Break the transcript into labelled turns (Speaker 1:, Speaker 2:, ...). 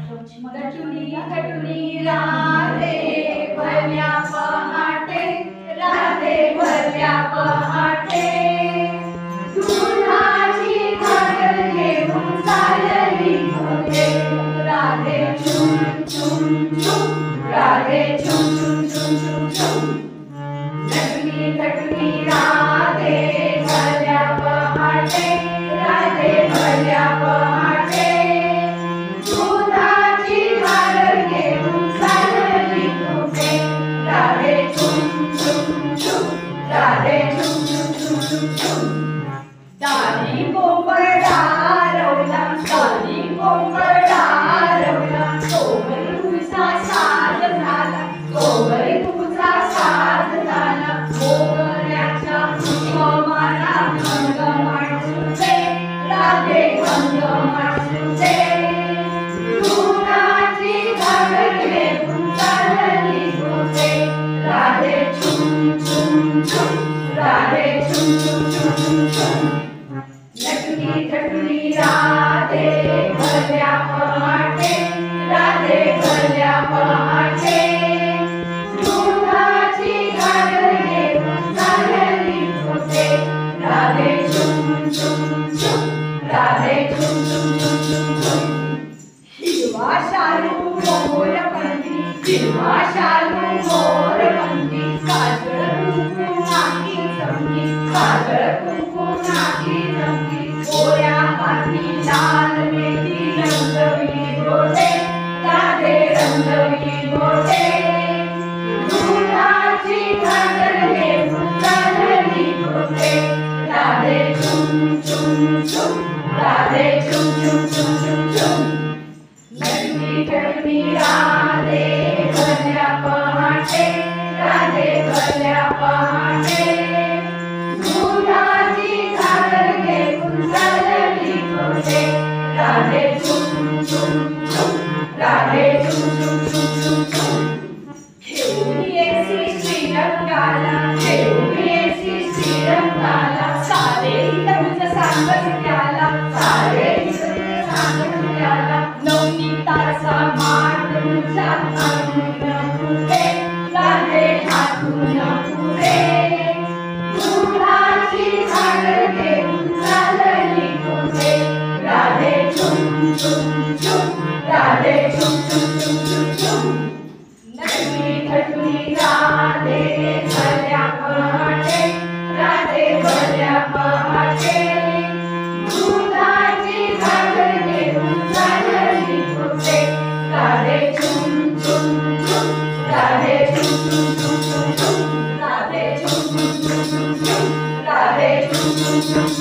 Speaker 1: गटुनी गटुनी राधे भल्या पहाटे, राधे भल्या पहाटे, दुधाची घागर घेऊन चालली घोडे, राधे चुम चुम चुम, राधे चुम चुम चुम चुम चुम. गटुनी गटुनी राधे भल्या पहाटे, राधे भल्या पहाटे, दुधाची घागर घेऊन चालली घोडे, राधे चुम चुम चुम, राधे चुम चुम चुम चुम चुम. दारी कोंबडा रवला, दारी कोंबडा रवला, तोवर तुझा साज झाला, तोवर तुझा साज झाला, मोगऱ्याच्या पुष्पमाळा घमघमाट सुटे, राधे घमघमाट सुटे. दुधाची घागर घेऊन चालली घोडे, राधे चुम चुम चुम, राधे चुम चुम चुम चुम चुम. गटुनी गटुनी राधे भल्या पहाटे, राधे भल्या पहाटे, दुधाची घागर घेऊन चालली घोडे, राधे चुम चुम चुम, राधे चुम चुम चुम चुम चुम. हिरवा शालू मोरपंखी, हिरवा शालू मोरपंखी, काजळ कुंकू नाकी चमकी, काजळ कुंकू नाकी चमकी, गोऱ्या हाती लाल मेहंदी रंगवी गोटे, राधे रंगवी गोटे. दुधाची घागर घेऊन चालली घोडे, राधे चुम चुम चुम, राधे चुम चुम चुम चुम चुम. गटुनी गटुनी राधे भल्या पहाटे, राधे भल्या पहाटे, दुधाची घागर घेऊन चालली घोडे, राधे चुम चुम चुम, राधे चुम चुम चुम चुम चुम. घेऊन येसी श्रीरंगाला, घेऊन येसी श्रीरंगाला, सारे तुझं सांगत त्याला, सारे तुझं सांगत त्याला, नवनीताचा मान तुझा हातून फुटे, राधे हातून फुटे. दुधाची घागर घेऊन चालली घोडे, राधे चुम चुम चुम, राधे चुम चुम चुम चुम चुम. गटुनी गटुनी राधे भल्या पहाटे, राधे भल्या पहाटे, दुधाची घागर घेऊन चालली घोडे, राधे चुम चुम चुम, राधे चुम चुम चुम चुम चुम, राधे चुम चुम चुम चुम चुम, राधे चुम चुम चुम.